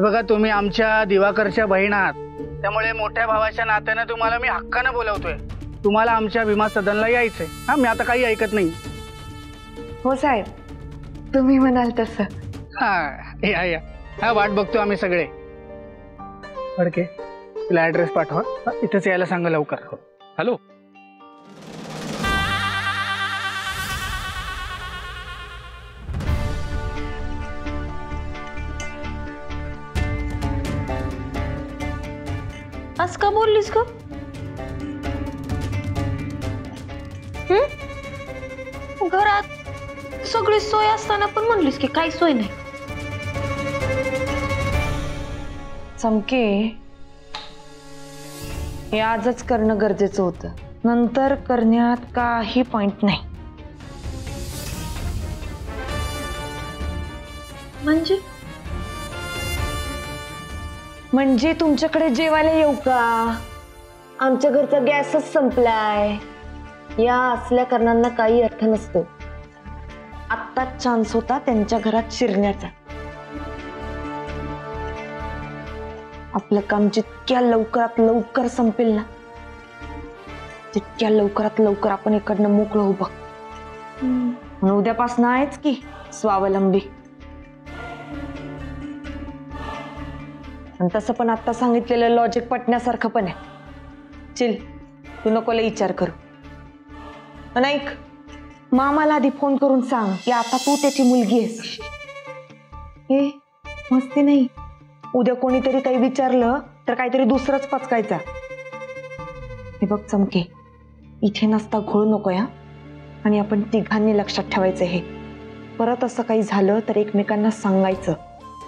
बघा, तुम्ही आमच्या दिवाकरच्या बहीण आहात, त्यामुळे मोठ्या भावाच्या नात्याने तुम्हाला मी हक्काने बोलवतोय. तुम्हाला आमच्या भीमा सदनला यायचंय. हा, मी आता काही ऐकत नाही. हो साहेब, तुम्ही म्हणाल तसं. हा या या, हा वाट बघतो आम्ही सगळे. फडके, तिला ऍड्रेस पाठवा, इथंच यायला सांगा लवकर. हॅलो, आज का बोललीस का? घरात सगळी सोय असताना पण म्हणलीस की काही सोय नाही. चमके, हे आजच करणं गरजेचं होतं, नंतर करण्यात काही पॉइंट नाही. म्हणजे तुमच्याकडे जेवायला येऊ का? आमच्या घरचा गॅसच संपलाय. या असल्या कारणांना काही अर्थ नसतो. आत्ताच चान्स होता त्यांच्या घरात शिरण्याचा. आपलं काम जितक्या लवकरात लवकर संपेल ना, तितक्या लवकरात लवकर आपण इकडनं मोकळं होऊ बघ. म्हणून उद्यापासून आहेच की स्वावलंबी. आणि तसं पण आता सांगितलेलं लॉजिक पटण्यासारखं पण आहे. चिल, तू नको लय विचार करू. पण ऐक, मामाला आधी फोन करून सांग की आता तू त्याची मुलगी आहेस. हे मस्ती नाही. उद्या कोणीतरी काही विचारलं तर काहीतरी दुसरंच पचकायचा. हे बघ चमके, इथे नसता घोळ नको या. आणि आपण तिघांनी लक्षात ठेवायचं. हे परत असं काही झालं तर एकमेकांना सांगायचं.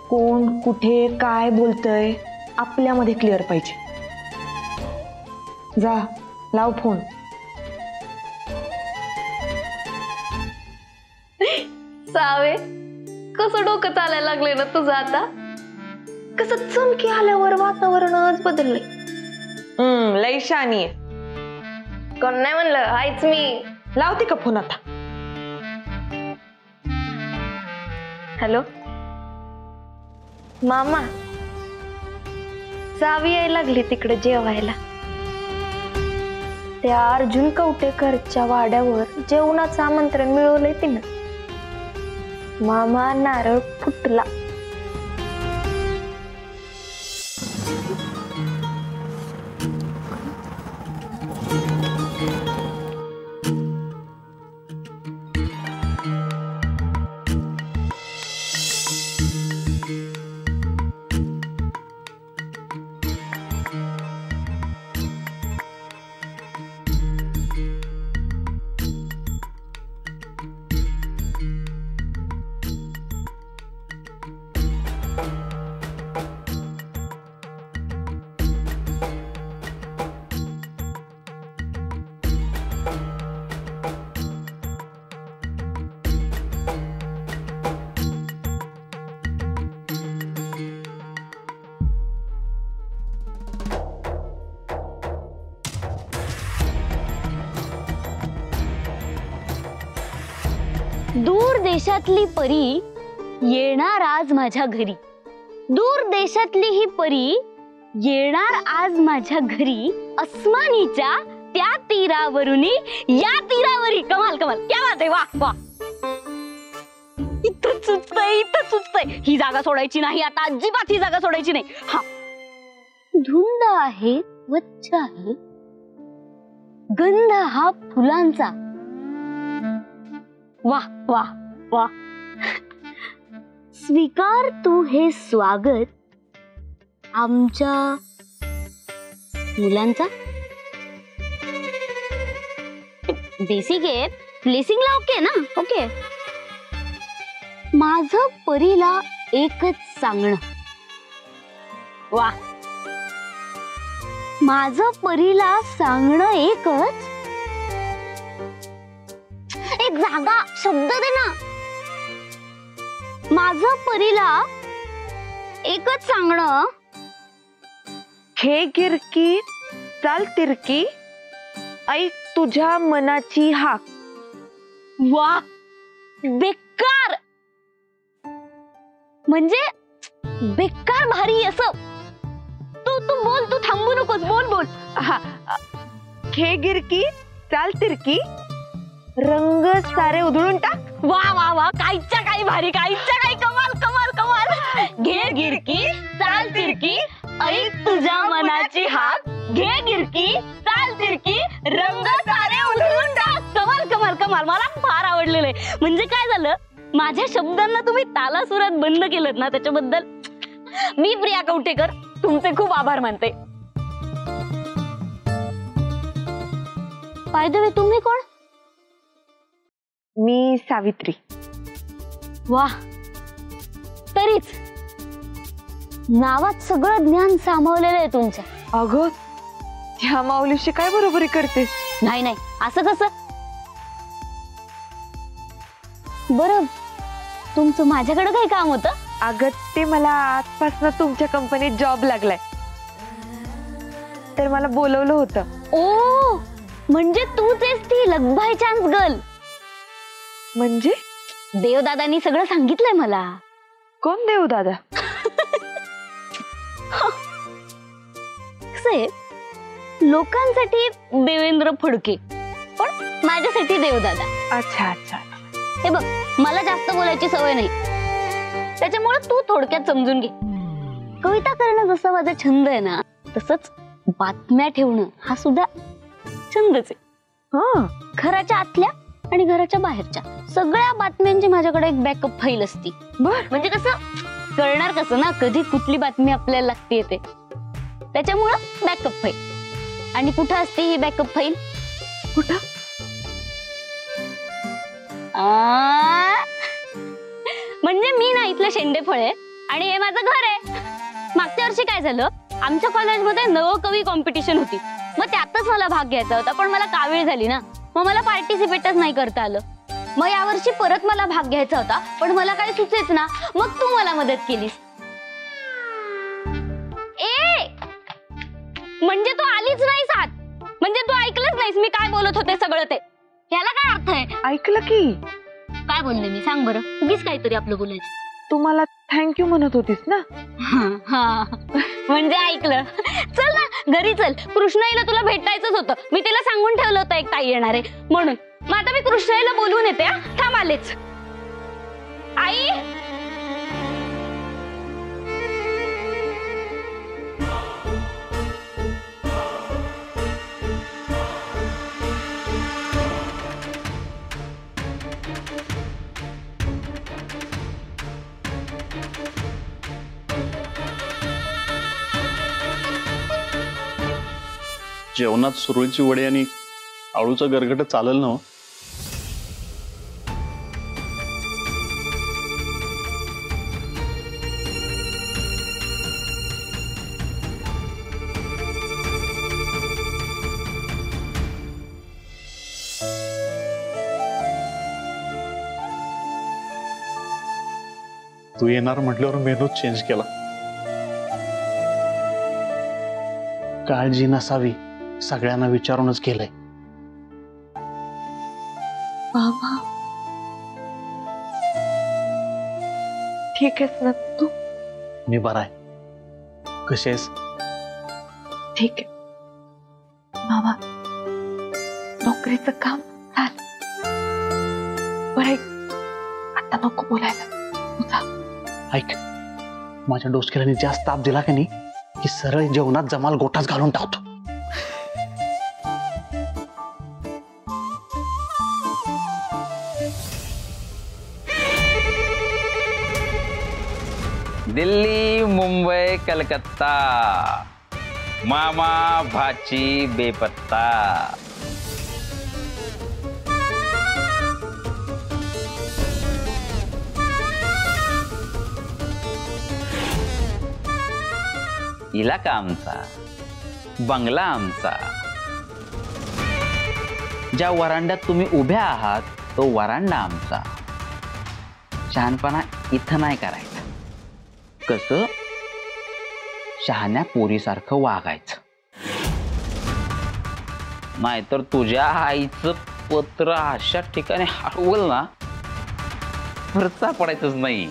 कोण कुठे काय बोलतय आपल्यामध्ये क्लिअर पाहिजे. जा, लाव फोन. सावे, कसं डोकं चालायला लागले ना तुझं आता. कसं चमकी आल्यावर वातावरणच बदललंय. लय शानी आहे. कोण नाही म्हणलं, हायच मी. लावते का फोन आता? हॅलो मामा, सावी यायला लागली तिकडे जेवायला. त्या अर्जुन कवटेकरच्या वाड्यावर जेवणाचं आमंत्रण मिळवलंय तिनं. मामा नारळ फुटला. दूर देशातली परी येणार आज माझ्या घरी. दूर देशातली ही परी येणार आज माझ्या घरी. अस्मानीच्या त्या तीरावरून या तीरावरी. कमाल कमाल, क्या बात आहे. वा वा, इथं सुचतंय, इथं सुचतंय. ही जागा सोडायची नाही आता, अजिबात ही जागा सोडायची नाही. हा, धुंद आहे, स्वच्छ आहे, गंध हा फुलांचा. वाह वाह वाह. स्वीकार तू हे स्वागत आमच्या मुलांचा. बेसिक आहे, प्लेसिंगला ओके ना. ओके. माझं परीला एकच सांगणं. वा, माझं परीला सांगणं एकच. एक जागा शब्द दे ना. माझं परीला एकच सांगणं. हे गिरकी चाल तिरकी, ऐक तुझ्या मनाची हाक. वा, बेकार. म्हणजे बेकार भारी असं. तू तू बोल, तू थांबू नकोस, बोल बोल. हा खे गिरकी चाल तिरकी रंग सारे उधळून टाक. वा वा वा, काहीच्या काही भारी, काहीच्या काही कमाल कमाल कमाल. घे गिरकी चाल तिरकी ऐक तुझ्या मनाची हाक. घे गिरकी चाल तिरकी रंग सारे उधळून टाक. कमाल कमाल कमाल, मला फार आवडलेलं आहे. म्हणजे काय झालं, माझ्या शब्दांना तुम्ही तालासुरात बंद केलं ना, त्याच्याबद्दल मी प्रिया कवठेकर तुमचे खूप आभार मानते. बाय द वे, तुम्ही कोण? मी सावित्री. वा, तरीच नावात सगळं ज्ञान सामावलेलं आहे तुमच्या. अगं ह्या माऊलीशी काय बरोबरी करतेस? नाही नाही, असं कसं? बरं, तुमचं माझ्याकडे काही काम होतं? अगं ते मला आजपासून तुमच्या कंपनीत जॉब लागलाय, तर मला बोलवलं होतं. ओ, म्हणजे तूच आहेस ती लक बाय चान्स गर्ल. म्हणजे देवदादांनी सगळं सांगितलंय मला. कोण देव दादा? कसे लोकांसाठी देवेंद्र फडके, पण माझ्यासाठी देवदादा. अच्छा अच्छा. हे बघ, मला जास्त बोलायची सवय नाही, त्याच्यामुळे तू थोडक्यात समजून घे. कविता करणं जसं माझा छंद आहे ना, तसंच बातम्या ठेवणं हा सुद्धा छंदच आहे. हा, घराच्या आतल्या आणि घराच्या बाहेरच्या सगळ्या बातम्यांची माझ्याकडे एक बॅकअप फाईल असती. बर. म्हणजे कसं कळणार कसं ना, कधी कुठली बातमी आपल्याला लागते येते, त्याच्यामुळं बॅकअप फाईल. आणि कुठं असते ही बॅकअप फाईल? कुठं? म्हणजे मी ना इथलं शेंडेफळ आहे आणि हे माझं घर आहे. मागच्या वर्षी काय झालं, आमच्या कॉलेजमध्ये नवकवी कॉम्पिटिशन होती. मग त्यातच मला भाग घ्यायचा होता, पण मला कावीळ झाली ना, मग मला पार्टिसिपेटच नाही करता आलं. मग यावर्षी परत मला भाग घ्यायचा होता, पण मला काही सुचेच ना, मग तू मला मदत केलीस. ए, म्हणजे तू आलीच नाही साथ, म्हणजे तू ऐकलंच नाहीस मी काय बोलत होते सगळं ते. याला काय अर्थ आहे? ऐकलं की. काय बोलले मी, सांग बरं. उगीच काहीतरी आपलं बोलायचं. तू मला थँक्यू म्हणत होतीस ना. हा, म्हणजे ऐकलं. चल ना घरी चल, कृष्णाईला तुला भेटायचंच होतं. मी तिला सांगून ठेवलं होतं एक ताई येणार आहे म्हणून. मग आता मी कृष्णाईला बोलवून येते. थांब, आलेच. आई, जेवणात सुरळीची वडी आणि आळूचं गरगट चालेल ना? तू येणार म्हटल्यावर मेनूच चेंज केला. काळजी नसावी सगळ्यांना विचारूनच केलंय. बाबा ठीक आहेस ना तू? मी बरा आहे. कशी आहेस? ठीक आहे बाबा. नोकरीचं काम झालं. बरं ऐक, आता नको बोलायला. ऐक, माझ्या डोसक्याला जास्त ताप दिला का नाही की सरळ जेवणात जमाल गोठाच घालून टाकतो. दिल्ली, मुंबई, कलकत्ता, मामा भाची बेपत्ता. इलाका आमचा, बंगला आमचा. ज्या वरांड्यात तुम्ही उभ्या आहात तो वरांडा आमचा. शहाणपणा इथं नाही करायचा. कसं शहाण्या पोरीसारखं वागायचं, नाहीतर तुझ्या आईचं पत्र अशा ठिकाणी हरवल ना, खर्चा पडायचंच नाही.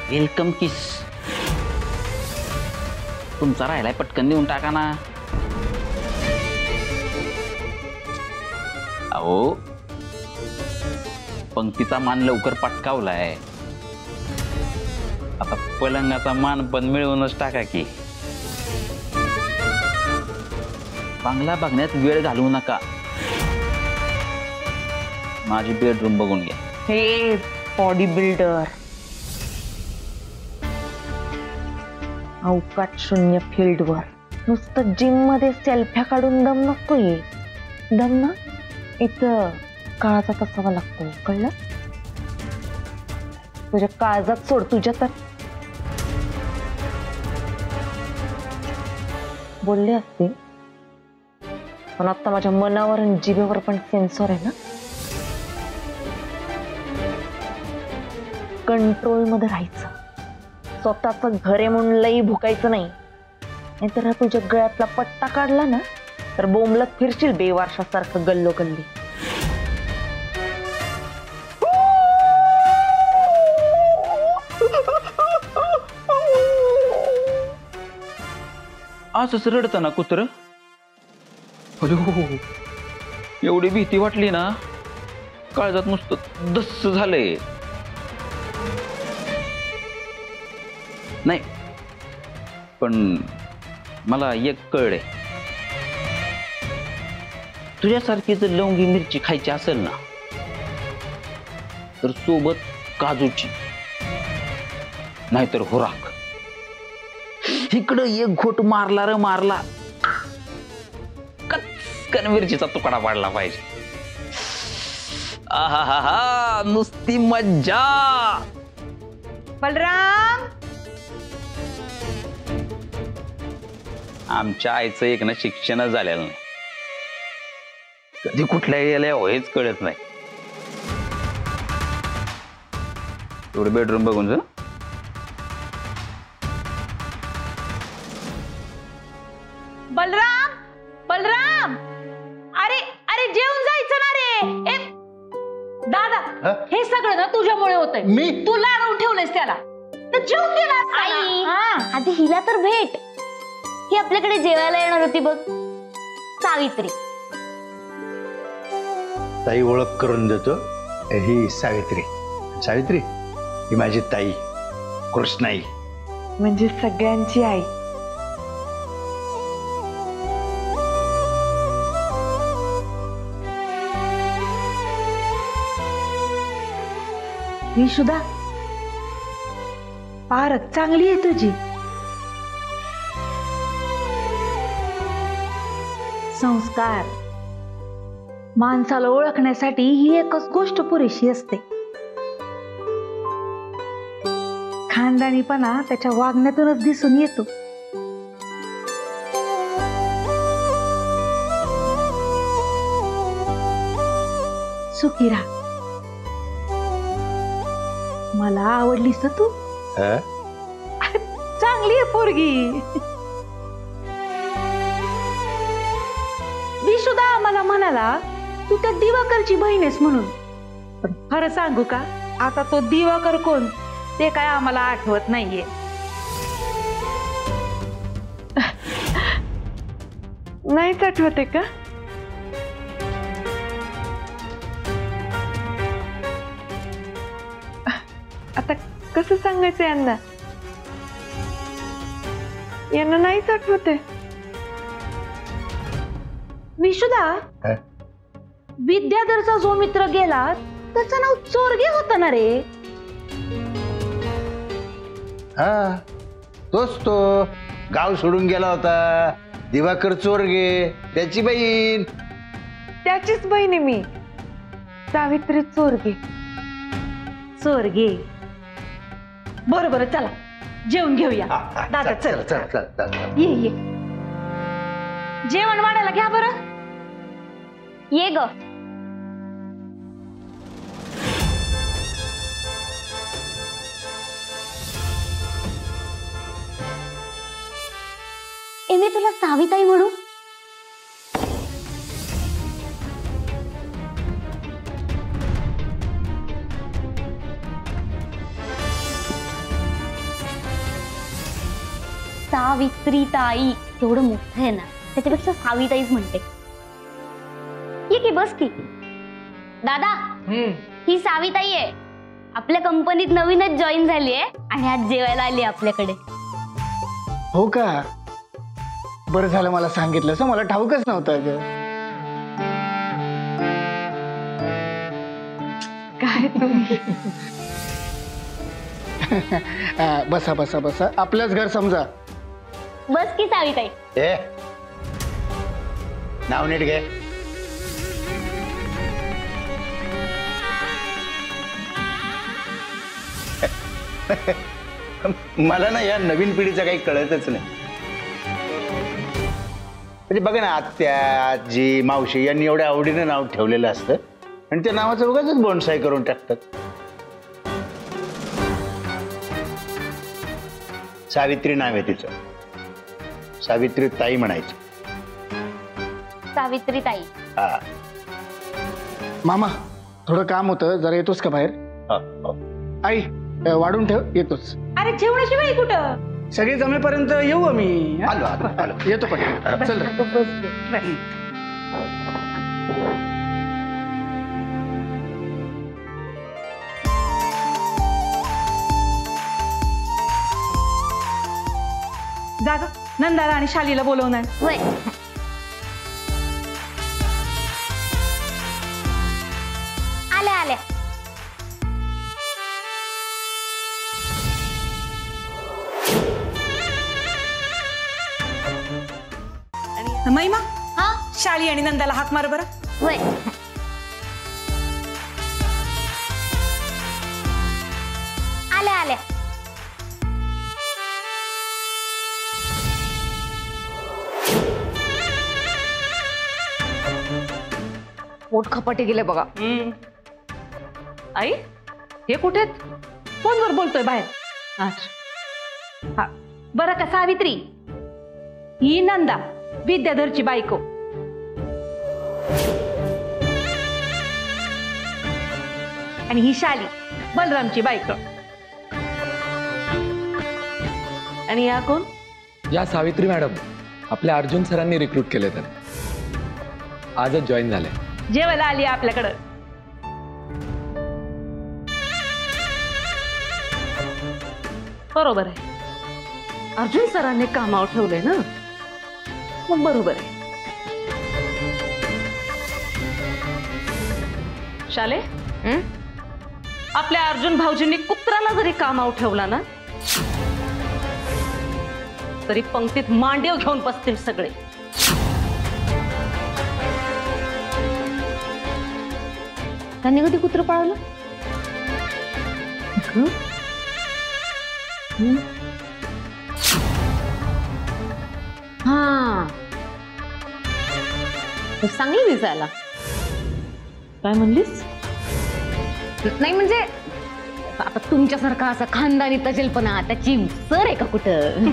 वेलकम किस. तुमचा राहिलाय पटकन देऊन टाका ना. अहो पंक्तीचा मान लवकर पटकावलाय, आता पलंगाचा मान पण मिळवूनच टाका की. बांगला बघण्यात वेळ घालवू नका. माझी बेडरूम बघून घ्या. हे बॉडी बिल्डर, अवकाश शून्य फील्डवर नुसतं जिम मध्ये सेल्फ्या काढून दम नसतोय. दम ना इथं काळाचा तसावा लागतो, कळलं? तुझ्या काळजात सोड, तुझ्या तर बोलले असते, पण आता माझ्या मनावर आणि जिभेवर पण सेन्सॉर आहे ना. कंट्रोल मध्ये राहायचं, स्वतःच घर आहे म्हणून लई भुकायचं नाही, नाहीतर तुझ्या गळ्यातला पट्टा काढला ना तर बोंबलत फिरशील बेवारशासारखं गल्लो गल्ली. असंच रडतं ना कुत्र. एवढी भीती वाटली ना, काळजात नुसतं दस्स झालंय. नाही पण मला एक कळलंय, तुझ्यासारखी जर लवंगी मिरची खायची असेल ना तर सोबत काजूची, नाहीतर हुराक. इकडं एक घोट मारला रे मारला, कचकन मिरचीचा तुकडा पाडला पाहिजे. आहा हा हा, नुसती मज्जा. बलराम, आमच्या आईचं एक ना शिक्षणच झालेलं नाही, कधी कुठल्या गेल्या हेच कळत नाही. एवढं बेडरूम बघून जा. बलराम, बलराम, अरे अरे जेवून जायचं ना रे. दादा, हे सगळं ना तुझ्यामुळे होतंय. मी? तू लाडवून ठेवलंयस त्याला, तर जेवून गेला आई, आधी हिला तर भेट. ही आपल्याकडे जेवायला येणार होती बघ, सावित्री. ताई ओळख करून देतो, ही सावित्री. सावित्री ही माझी ताई कृष्णाई, म्हणजे सगळ्यांची आई. विशुदा, पारख चांगली आहे तुझी. संस्कार माणसाला ओळखण्यासाठी ही एकच गोष्ट पुरेशी असते. खानदानीपणा त्याच्या वागण्यातूनच दिसून येतो. सुखी राहा. मला आवडलीस तू. चांगली आहे पोरगी. विशुदा मला म्हणाला तू त्या दिवाकरची बहीण आहेस म्हणून, पण खरं सांगू का, आता तो दिवाकर कोण ते काय आम्हाला आठवत नाहीये. नाहीच आठवते का? आता कसं सांगायचं यांना, यांना नाहीच आठवते. विशुदा, विद्याधरचा जो मित्र गेला त्याचं नाव चोरगे होतं ना रे. हा तोच तो गाव सोडून गेला होता, दिवाकर चोरगे, त्याची बहीण. त्याचीच बहीण आहे मी, सावित्री चोरगे. चोरगे, बरं बरं, चला जेवण घेऊया. दादा चल चल चल चल. ये ये, जेवण वाढायला घ्या बरं. ये ग. मी तुला साविताई म्हणू? सावित्रीताई एवढं मोठं आहे ना, त्याच्यापेक्षा साविताईच म्हणते. ये की बस की. दादा, ही साविताई आहे. आपल्या कंपनीत नवीनच जॉईन झाली आहे आणि आज जेवायला आली आपल्याकडे. हो का? बरं झालं मला सांगितलं, मला ठाऊकच नव्हतं ग. काय तुम्ही बसा बसा बसा, आपलंच घर समजा. बस की साविताई. ए नाव नीट घे. मला ना या नवीन पिढीचं काही कळतच नाही. म्हणजे बघा ना, आत्या आजी मावशी यांनी एवढ्या आवडीनं नाव ठेवलेलं असतं आणि त्या नावाचं उगाचच बोनसाई करून टाकतात. सावित्री नाव आहे तिचं, सावित्री ताई म्हणायचं. सावित्रीताई. हा मामा, थोडं काम होतं, जरा येतोस का बाहेर? हो. आई, वाढून ठेव, येतोच. अरे जेवणाशिवाय कुठं? सगळे जमेपर्यंत येऊ आम्ही. आलो आलो आलो. येतो पण. चल रे. जाग नंदाला आणि शालीला बोलवणार. होय. आल्या आल्या. महिमा, हा शाली आणि नंदाला हाक मार बरं. होय. आल्या आल्या. पोट खपाटे गेले बघा. आई, हे कुठे? फोनवर बोलतोय बाहेर. हा बरं का सावित्री, ही नंदा विद्याधरची बायको. आणि ही शाली बलरामची बायको. आणि या कोण? या सावित्री मॅडम, आपल्या अर्जुन सरांनी रिक्रूट केले त्यांना. आजच जॉईन झाले. जेवायला आली आपल्याकडं. बरोबर आहे, अर्जुन सरांनी कामावर ठेवलंय ना, मग बरोबर आहे. शाले, आपल्या अर्जुन भाऊजींनी कुत्राला जरी कामावर ठेवला ना, तरी पंक्तीत मांडेव घेऊन बसतील सगळे. त्यांनी कधी कुत्र पाळलं? हा, चांगली दिसायला. काय म्हणलीस? नाही म्हणजे आता तुमच्यासारखा असा खानदानी तजेलपणा त्याची सर आहे का कुठं?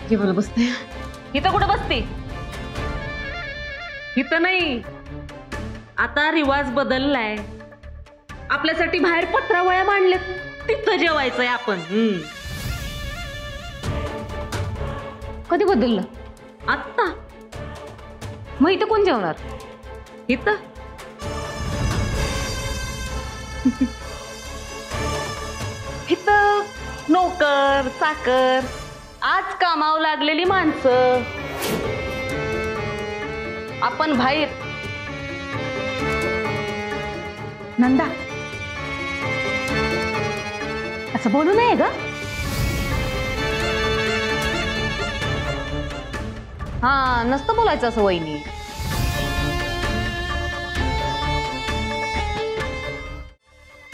जेवायला बसते. इथं कुठं बसते? इथं नाही, आता रिवाज बदललाय. आपल्यासाठी बाहेर पत्रावळ्या मांडलेत, तिथं जेवायचंय आपण. कधी बदललं? आत्ता. मग इथं कोण जेवणार? इथं इथं नोकर चाकर, आज कामावर लागलेली माणसं. आपण बाहेर. नंदा, असं बोलू नये ग. हा, नसतं बोलायचं असं वहिनी.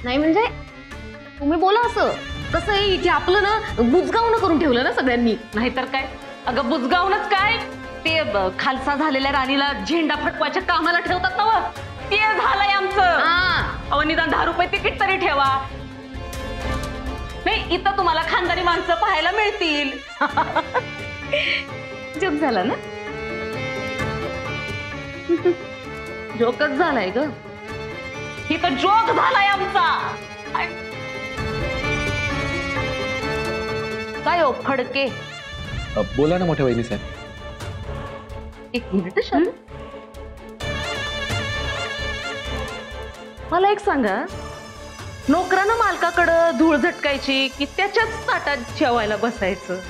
नाही म्हणजे तुम्ही बोला असं. कसं आहे, इथे आपलं ना बुजगावणं करून ठेवलं ना सगळ्यांनी. नाहीतर काय. अगं बुजगावूनच काय, ते खालसा झालेल्या राणीला झेंडा फटवायच्या कामाला ठेवतात ना, ते झालंय आमचं. अहो निदान 10 रुपये तिकीट तरी ठेवा. नाही, इथं तुम्हाला खानदानी माणसं पाहायला मिळतील. जोक झाला ना? जोकच झालाय ग. इथं जोक झालाय आमचा. काय हो फडके? बोला ना मोठ्या वहिनी साहेब. एक मिनिट शालू. मला एक सांगा, नोकरानं मालकाकडं धूळ झटकायची की त्याच्याच ताटात जेवायला बसायचं?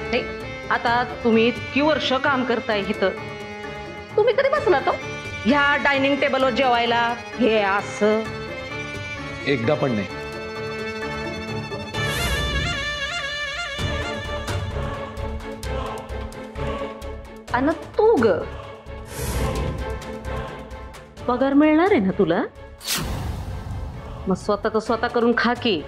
नाही, आता तुम्ही इतकी वर्ष काम करताय इथं, तुम्ही कधी बसला तो ह्या डायनिंग टेबलवर जेवायला? हे असं एकदा पण नाही. आणि तू ग, पगार मिळणार आहे ना तुला? मग स्वतः करून खा की.